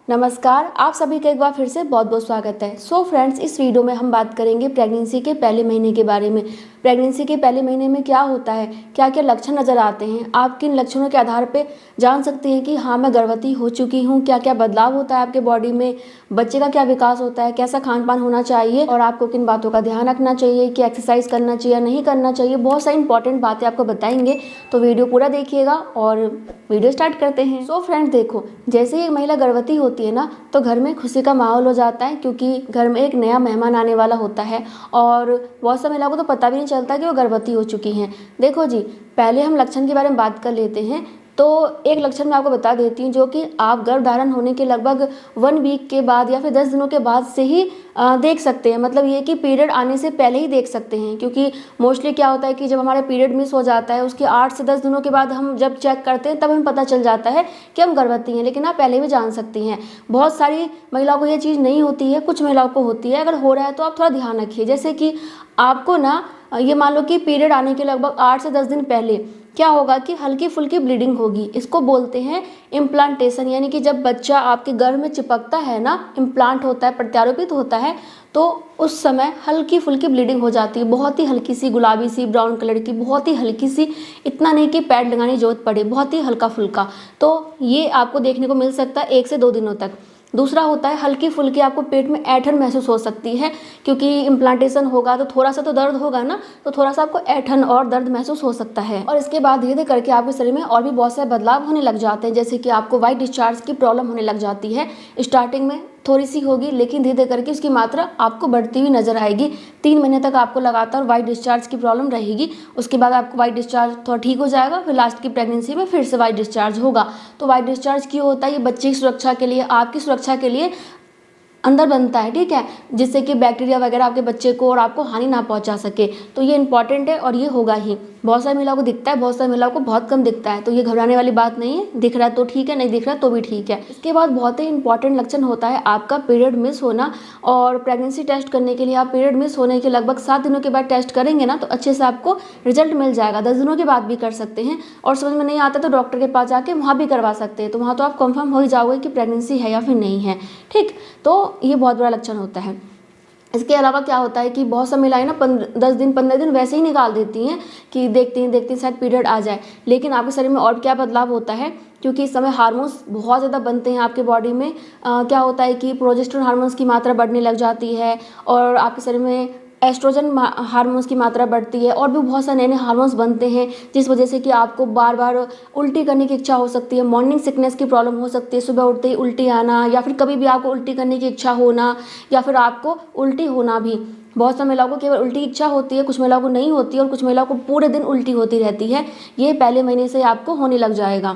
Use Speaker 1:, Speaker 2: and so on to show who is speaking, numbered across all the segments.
Speaker 1: नमस्कार, आप सभी का एक बार फिर से बहुत बहुत स्वागत है। फ्रेंड्स, इस वीडियो में हम बात करेंगे प्रेगनेंसी के पहले महीने के बारे में। प्रेगनेंसी के पहले महीने में क्या होता है, क्या क्या लक्षण नज़र आते हैं, आप किन लक्षणों के आधार पे जान सकते हैं कि हाँ मैं गर्भवती हो चुकी हूँ, क्या क्या बदलाव होता है आपके बॉडी में, बच्चे का क्या विकास होता है, कैसा खान पान होना चाहिए और आपको किन बातों का ध्यान रखना चाहिए कि एक्सरसाइज करना चाहिए नहीं करना चाहिए। बहुत सारी इंपॉर्टेंट बातें आपको बताएंगे, तो वीडियो पूरा देखिएगा और वीडियो स्टार्ट करते हैं। फ्रेंड्स देखो, जैसे ही एक महिला गर्भवती होती है ना, तो घर में खुशी का माहौल हो जाता है क्योंकि घर में एक नया मेहमान आने वाला होता है और बहुत सी महिलाओं को तो पता भी नहीं चलता कि वो गर्भवती हो चुकी हैं। देखो जी, पहले हम लक्षण के बारे में बात कर लेते हैं। तो एक लक्षण मैं आपको बता देती हूँ जो कि आप गर्भ धारण होने के लगभग 1 वीक के बाद या फिर 10 दिनों के बाद से ही देख सकते हैं। मतलब ये कि पीरियड आने से पहले ही देख सकते हैं, क्योंकि मोस्टली क्या होता है कि जब हमारा पीरियड मिस हो जाता है उसके 8 से 10 दिनों के बाद हम जब चेक करते हैं तब हमें पता चल जाता है कि हम गर्भवती हैं, लेकिन आप पहले भी जान सकती हैं। बहुत सारी महिलाओं को ये चीज़ नहीं होती है, कुछ महिलाओं को होती है। अगर हो रहा है तो आप थोड़ा ध्यान रखिए। जैसे कि आपको ना ये मान लो कि पीरियड आने के लगभग 8 से 10 दिन पहले क्या होगा कि हल्की फुल्की ब्लीडिंग होगी। इसको बोलते हैं इम्प्लांटेशन, यानी कि जब बच्चा आपके गर्भ में चिपकता है ना, इम्प्लांट होता है, प्रत्यारोपित होता है, तो उस समय हल्की फुल्की ब्लीडिंग हो जाती है। बहुत ही हल्की सी, गुलाबी सी, ब्राउन कलर की, बहुत ही हल्की सी, इतना नहीं कि पैड लगाने की जरूरत पड़े, बहुत ही हल्का फुल्का। तो ये आपको देखने को मिल सकता है 1 से 2 दिनों तक। दूसरा होता है हल्की फुल्की आपको पेट में ऐंठन महसूस हो सकती है, क्योंकि इम्प्लांटेशन होगा तो थोड़ा सा तो दर्द होगा ना, तो थोड़ा सा आपको ऐंठन और दर्द महसूस हो सकता है। और इसके बाद धीरे धीरे करके आपके शरीर में और भी बहुत सारे बदलाव होने लग जाते हैं, जैसे कि आपको वाइट डिस्चार्ज की प्रॉब्लम होने लग जाती है। स्टार्टिंग में थोड़ी सी होगी, लेकिन धीरे धीरे करके उसकी मात्रा आपको बढ़ती हुई नजर आएगी। 3 महीने तक आपको लगातार वाइट डिस्चार्ज की प्रॉब्लम रहेगी। उसके बाद आपको वाइट डिस्चार्ज थोड़ा ठीक हो जाएगा, फिर लास्ट की प्रेगनेंसी में फिर से वाइट डिस्चार्ज होगा। तो वाइट डिस्चार्ज क्यों होता है? ये बच्चे की सुरक्षा के लिए, आपकी सुरक्षा के लिए अंदर बनता है, ठीक है, जिससे कि बैक्टीरिया वगैरह आपके बच्चे को और आपको हानि ना पहुंचा सके। तो ये इंपॉर्टेंट है और ये होगा ही। बहुत सारी महिलाओं को दिखता है, बहुत सारी महिलाओं को बहुत कम दिखता है, तो ये घबराने वाली बात नहीं है। दिख रहा है तो ठीक है, नहीं दिख रहा तो भी ठीक है। इसके बाद बहुत ही इंपॉर्टेंट लक्षण होता है आपका पीरियड मिस होना। और प्रेगनेंसी टेस्ट करने के लिए आप पीरियड मिस होने के लगभग 7 दिनों के बाद टेस्ट करेंगे ना, तो अच्छे से आपको रिजल्ट मिल जाएगा। 10 दिनों के बाद भी कर सकते हैं, और समझ में नहीं आता तो डॉक्टर के पास जाके वहाँ भी करवा सकते हैं। तो वहाँ तो आप कंफर्म हो ही जाओगे कि प्रेगनेंसी है या फिर नहीं है, ठीक। तो ये बहुत बड़ा लक्षण होता है। इसके अलावा क्या होता है कि बहुत सी महिलाएं ना 10 दिन 15 दिन वैसे ही निकाल देती हैं कि देखती हैं शायद पीरियड आ जाए, लेकिन आपके शरीर में और क्या बदलाव होता है, क्योंकि इस समय हार्मोन्स बहुत ज़्यादा बनते हैं आपके बॉडी में। क्या होता है कि प्रोजेस्टेरोन हार्मोन्स की मात्रा बढ़ने लग जाती है और आपके शरीर में एस्ट्रोजन हार्मोन्स की मात्रा बढ़ती है, और भी बहुत सारे नए नए हार्मोन्स बनते हैं, जिस वजह से कि आपको बार बार उल्टी करने की इच्छा हो सकती है, मॉर्निंग सिकनेस की प्रॉब्लम हो सकती है, सुबह उठते ही उल्टी आना, या फिर कभी भी आपको उल्टी करने की इच्छा होना, या फिर आपको उल्टी होना भी। बहुत सारी महिलाओं को केवल उल्टी की इच्छा होती है, कुछ महिलाओं को नहीं होती है, और कुछ महिलाओं को पूरे दिन उल्टी होती रहती है। ये पहले महीने से आपको होने लग जाएगा।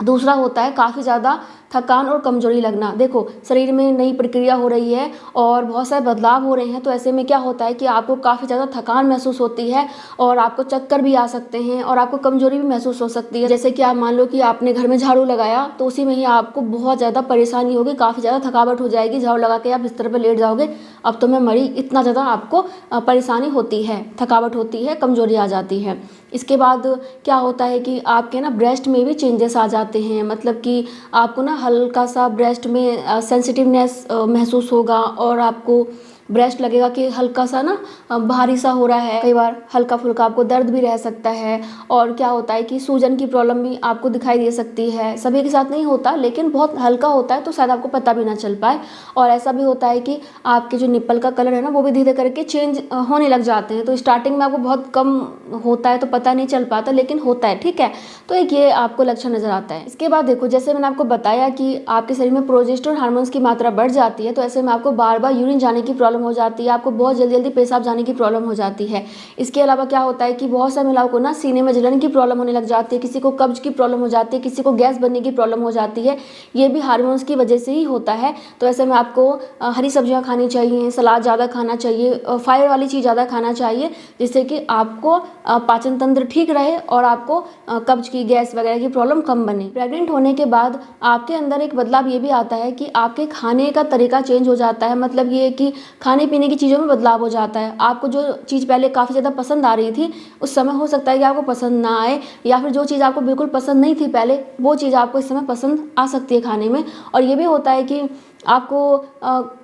Speaker 1: दूसरा होता है काफ़ी ज़्यादा थकान और कमजोरी लगना। देखो, शरीर में नई प्रक्रिया हो रही है और बहुत सारे बदलाव हो रहे हैं, तो ऐसे में क्या होता है कि आपको काफ़ी ज़्यादा थकान महसूस होती है और आपको चक्कर भी आ सकते हैं और आपको कमजोरी भी महसूस हो सकती है। जैसे कि आप मान लो कि आपने घर में झाड़ू लगाया, तो उसी में ही आपको बहुत ज़्यादा परेशानी होगी, काफ़ी ज़्यादा थकावट हो जाएगी, झाड़ू लगा के आप बिस्तर पर लेट जाओगे, अब तो मैं मरी, इतना ज़्यादा आपको परेशानी होती है, थकावट होती है, कमजोरी आ जाती है। इसके बाद क्या होता है कि आपके ना ब्रेस्ट में भी चेंजेस आ जाते हैं, मतलब कि आपको ना हल्का सा ब्रेस्ट में सेंसिटिवनेस महसूस होगा, और आपको ब्रेस्ट लगेगा कि हल्का सा ना भारी सा हो रहा है। कई बार हल्का फुल्का आपको दर्द भी रह सकता है, और क्या होता है कि सूजन की प्रॉब्लम भी आपको दिखाई दे सकती है। सभी के साथ नहीं होता, लेकिन बहुत हल्का होता है तो शायद आपको पता भी ना चल पाए। और ऐसा भी होता है कि आपके जो निप्पल का कलर है ना, वो भी धीरे करके चेंज होने लग जाते हैं। तो स्टार्टिंग में आपको बहुत कम होता है तो पता नहीं चल पाता, लेकिन होता है, ठीक है। तो एक ये आपको लक्षण नजर आता है। इसके बाद देखो, जैसे मैंने आपको बताया कि आपके शरीर में प्रोजेस्टेरोन हार्मोन्स की मात्रा बढ़ जाती है, तो ऐसे में आपको बार बार यूरिन जाने की प्रॉब्लम हो जाती है, आपको बहुत जल्दी जल्दी पेशाब जाने की प्रॉब्लम हो जाती है। इसके अलावा क्या होता है कि बहुत सारी महिलाओं को ना सीने में जलन की प्रॉब्लम होने लग जाती है, किसी को कब्ज की प्रॉब्लम हो जाती है, किसी को गैस बनने की प्रॉब्लम हो जाती है। ये भी हार्मोन्स की वजह से ही होता है। तो ऐसे में आपको हरी सब्जियां खानी चाहिए, सलाद ज़्यादा खाना चाहिए, फाइबर वाली चीज़ ज़्यादा खाना चाहिए, जिससे कि आपको पाचन तंत्र ठीक रहे और आपको कब्ज की, गैस वगैरह की प्रॉब्लम कम बने। प्रेग्नेंट होने के बाद आपके अंदर एक बदलाव ये भी आता है कि आपके खाने का तरीका चेंज हो जाता है। मतलब ये कि खाने पीने की चीज़ों में बदलाव हो जाता है। आपको जो चीज़ पहले काफ़ी ज़्यादा पसंद आ रही थी, उस समय हो सकता है कि आपको पसंद ना आए, या फिर जो चीज़ आपको बिल्कुल पसंद नहीं थी पहले, वो चीज़ आपको इस समय पसंद आ सकती है खाने में। और ये भी होता है कि आपको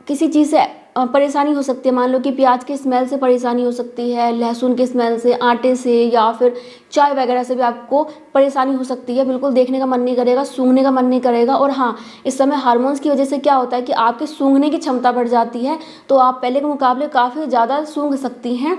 Speaker 1: किसी चीज़ से परेशानी हो सकती है। मान लो कि प्याज की स्मेल से परेशानी हो सकती है, लहसुन की स्मेल से, आटे से, या फिर चाय वगैरह से भी आपको परेशानी हो सकती है। बिल्कुल देखने का मन नहीं करेगा, सूंघने का मन नहीं करेगा। और हाँ, इस समय हार्मोन्स की वजह से क्या होता है कि आपके सूंघने की क्षमता बढ़ जाती है, तो आप पहले के मुकाबले काफ़ी ज़्यादा सूंघ सकती हैं।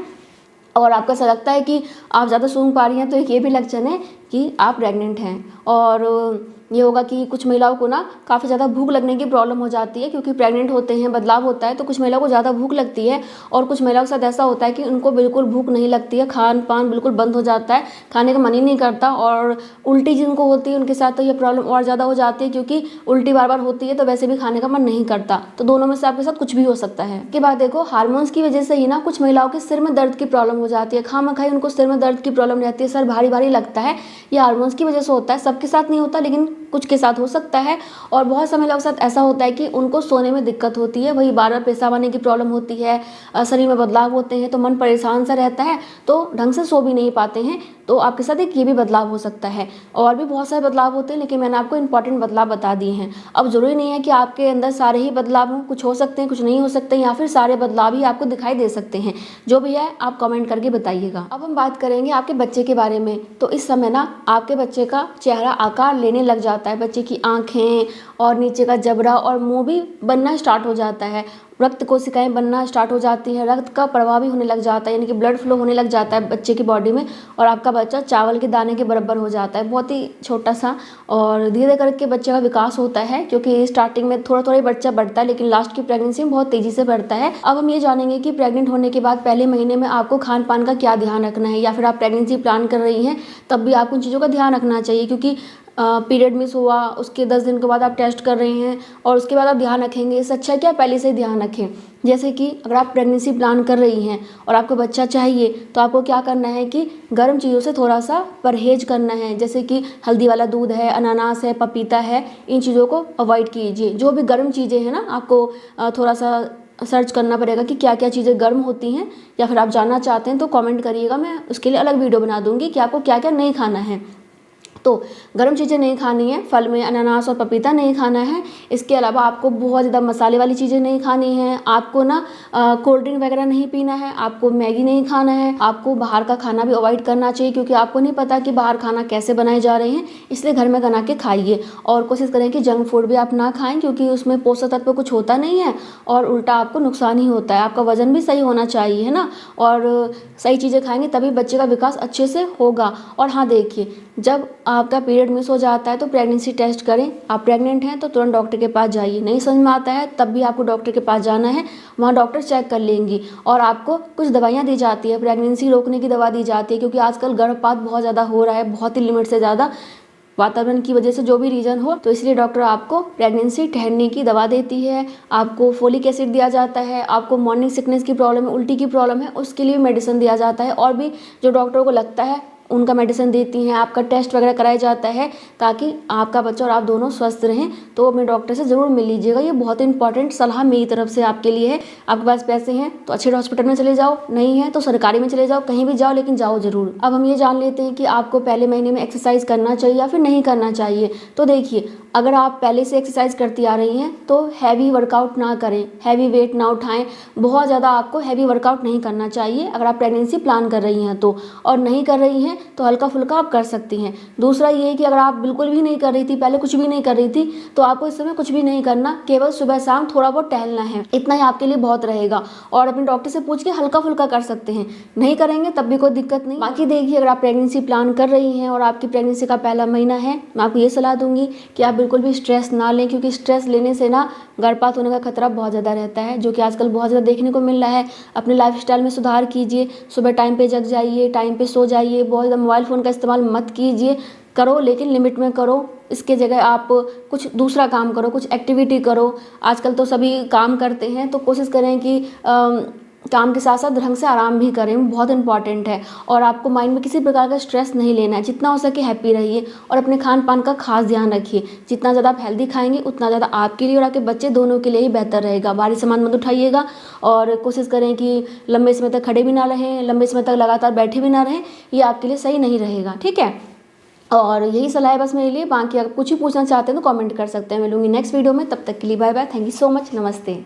Speaker 1: और आपको ऐसा लगता है कि आप ज़्यादा सूंघ पा रही हैं, तो ये भी लक्षण है कि आप प्रेग्नेंट हैं। और ये होगा कि कुछ महिलाओं को ना काफ़ी ज़्यादा भूख लगने की प्रॉब्लम हो जाती है, क्योंकि प्रेग्नेंट होते हैं, बदलाव होता है, तो कुछ महिलाओं को ज़्यादा भूख लगती है। और कुछ महिलाओं के साथ ऐसा होता है कि उनको बिल्कुल भूख नहीं लगती है, खान पान बिल्कुल बंद हो जाता है, खाने का मन ही नहीं करता। और उल्टी जिनको होती है उनके साथ तो ये प्रॉब्लम और ज़्यादा हो जाती है, क्योंकि उल्टी बार बार होती है तो वैसे भी खाने का मन नहीं करता। तो दोनों में से आपके साथ कुछ भी हो सकता है। के बाद देखो, हार्मोन्स की वजह से ही ना कुछ महिलाओं के सिर में दर्द की प्रॉब्लम हो जाती है। खामखाई उनको सिर में दर्द की प्रॉब्लम रहती है, सर भारी भारी लगता है। ये हार्मोन्स की वजह से होता है, सबके साथ नहीं होता, लेकिन कुछ के साथ हो सकता है। और बहुत समय लोगों के साथ ऐसा होता है कि उनको सोने में दिक्कत होती है, वही बार बार पेशाब आने की प्रॉब्लम होती है, शरीर में बदलाव होते हैं, तो मन परेशान सा रहता है, तो ढंग से सो भी नहीं पाते हैं। तो आपके साथ एक ये भी बदलाव हो सकता है। और भी बहुत सारे बदलाव होते हैं, लेकिन मैंने आपको इंपॉर्टेंट बदलाव बता दिए हैं। अब जरूरी नहीं है कि आपके अंदर सारे ही बदलाव हों, कुछ हो सकते हैं, कुछ नहीं हो सकते, या फिर सारे बदलाव ही आपको दिखाई दे सकते हैं। जो भी है आप कमेंट करके बताइएगा। अब हम बात करेंगे आपके बच्चे के बारे में। तो इस समय ना आपके बच्चे का चेहरा आकार लेने लग जाता है, बच्चे की आँखें और नीचे का जबड़ा और मुँह भी बनना स्टार्ट हो जाता है, रक्त कोशिकाएं बनना स्टार्ट हो जाती हैं, रक्त का प्रवाह भी होने लग जाता है, यानी कि ब्लड फ्लो होने लग जाता है बच्चे की बॉडी में। और आपका बच्चा चावल के दाने के बराबर हो जाता है, बहुत ही छोटा सा। और धीरे करके बच्चे का विकास होता है, क्योंकि स्टार्टिंग में थोड़ा थोड़ा ही बच्चा बढ़ता है, लेकिन लास्ट की प्रेगनेंसी में बहुत तेजी से बढ़ता है। अब हम ये जानेंगे कि प्रेग्नेंट होने के बाद पहले महीने में आपको खान पान का क्या ध्यान रखना है, या फिर आप प्रेगनेंसी प्लान कर रही हैं तब भी आपको उन चीज़ों का ध्यान रखना चाहिए। क्योंकि पीरियड मिस हुआ, उसके 10 दिन के बाद आप टेस्ट कर रहे हैं और उसके बाद आप ध्यान रखेंगे, इससे अच्छा क्या पहले से ही ध्यान रखें। जैसे कि अगर आप प्रेगनेंसी प्लान कर रही हैं और आपको बच्चा चाहिए, तो आपको क्या करना है कि गर्म चीज़ों से थोड़ा सा परहेज करना है। जैसे कि हल्दी वाला दूध है, अनानास है, पपीता है, इन चीज़ों को अवॉइड कीजिए। जो भी गर्म चीज़ें हैं ना, आपको थोड़ा सा सर्च करना पड़ेगा कि क्या क्या चीज़ें गर्म होती हैं, या फिर आप जानना चाहते हैं तो कमेंट करिएगा, मैं उसके लिए अलग वीडियो बना दूँगी कि आपको क्या क्या नहीं खाना है। तो गर्म चीज़ें नहीं खानी है, फल में अनानास और पपीता नहीं खाना है। इसके अलावा आपको बहुत ज़्यादा मसाले वाली चीज़ें नहीं खानी है, आपको ना कोल्ड ड्रिंक वगैरह नहीं पीना है, आपको मैगी नहीं खाना है, आपको बाहर का खाना भी अवॉइड करना चाहिए, क्योंकि आपको नहीं पता कि बाहर खाना कैसे बनाए जा रहे हैं, इसलिए घर में बना के खाइए। और कोशिश करें कि जंक फूड भी आप ना खाएं, क्योंकि उसमें पोषक तत्व कुछ होता नहीं है और उल्टा आपको नुकसान ही होता है। आपका वजन भी सही होना चाहिए, है ना, और सही चीज़ें खाएंगे तभी बच्चे का विकास अच्छे से होगा। और हाँ देखिए, जब आपका पीरियड मिस हो जाता है तो प्रेगनेंसी टेस्ट करें। आप प्रेग्नेंट हैं तो तुरंत डॉक्टर के पास जाइए, नहीं समझ में आता है तब भी आपको डॉक्टर के पास जाना है, वहाँ डॉक्टर चेक कर लेंगी। और आपको कुछ दवाइयाँ दी जाती है, प्रेगनेंसी रोकने की दवा दी जाती है, क्योंकि आजकल गर्भपात बहुत ज़्यादा हो रहा है, बहुत ही लिमिट से ज़्यादा, वातावरण की वजह से जो भी रीज़न हो, तो इसलिए डॉक्टर आपको प्रेगनेंसी ठहरने की दवा देती है। आपको फोलिक एसिड दिया जाता है, आपको मॉर्निंग सिकनेस की प्रॉब्लम है, उल्टी की प्रॉब्लम है, उसके लिए मेडिसिन दिया जाता है। और भी जो डॉक्टरों को लगता है उनका मेडिसिन देती हैं, आपका टेस्ट वगैरह कराया जाता है, ताकि आपका बच्चा और आप दोनों स्वस्थ रहें। तो अपने डॉक्टर से ज़रूर मिल लीजिएगा, ये बहुत इंपॉर्टेंट सलाह मेरी तरफ से आपके लिए है। आपके पास पैसे हैं तो अच्छे हॉस्पिटल में चले जाओ, नहीं है तो सरकारी में चले जाओ, कहीं भी जाओ लेकिन जाओ ज़रूर। अब हम ये जान लेते हैं कि आपको पहले महीने में एक्सरसाइज करना चाहिए या फिर नहीं करना चाहिए। तो देखिए, अगर आप पहले से एक्सरसाइज करती आ रही हैं तो हैवी वर्कआउट ना करें, हैवी वेट ना उठाएं, बहुत ज़्यादा आपको हैवी वर्कआउट नहीं करना चाहिए अगर आप प्रेगनेंसी प्लान कर रही हैं तो। और नहीं कर रही हैं तो हल्का फुल्का आप कर सकती हैं। दूसरा ये है कि अगर आप बिल्कुल भी नहीं कर रही थी, पहले कुछ भी नहीं कर रही थी, तो आपको इस समय कुछ भी नहीं करना, केवल सुबह शाम थोड़ा बहुत टहलना है, इतना ही आपके लिए बहुत रहेगा। और अपने डॉक्टर से पूछ के हल्का फुल्का कर सकते हैं, नहीं करेंगे तब भी कोई दिक्कत नहीं। बाकी देखिए, अगर आप प्रेगनेंसी प्लान कर रही हैं और आपकी प्रेगनेंसी का पहला महीना है, मैं आपको ये सलाह दूंगी कि आप बिल्कुल भी स्ट्रेस ना लें, क्योंकि स्ट्रेस लेने से ना गर्भपात होने का खतरा बहुत ज़्यादा रहता है, जो कि आजकल बहुत ज़्यादा देखने को मिल रहा है। अपने लाइफस्टाइल में सुधार कीजिए, सुबह टाइम पे जग जाइए, टाइम पे सो जाइए, बहुत ज़्यादा मोबाइल फ़ोन का इस्तेमाल मत कीजिए, करो लेकिन लिमिट में करो। इसके जगह आप कुछ दूसरा काम करो, कुछ एक्टिविटी करो। आजकल तो सभी काम करते हैं, तो कोशिश करें कि काम के साथ साथ ढंग से आराम भी करें, बहुत इंपॉर्टेंट है। और आपको माइंड में किसी प्रकार का स्ट्रेस नहीं लेना है, जितना हो सके हैप्पी रहिए और अपने खान पान का खास ध्यान रखिए। जितना ज़्यादा आप हेल्दी खाएंगे उतना ज़्यादा आपके लिए और आपके बच्चे दोनों के लिए ही बेहतर रहेगा। भारी सामान मत उठाइएगा और कोशिश करें कि लंबे समय तक खड़े भी ना रहें, लंबे समय तक लगातार बैठे भी ना रहें, ये आपके लिए सही नहीं रहेगा, ठीक है। और यही सलाह है बस मेरे लिए, बाकी अगर कुछ ही पूछना चाहते हैं तो कमेंट कर सकते हैं। मिलूंगी नेक्स्ट वीडियो में, तब तक के लिए bye bye, thank you so much, नमस्ते।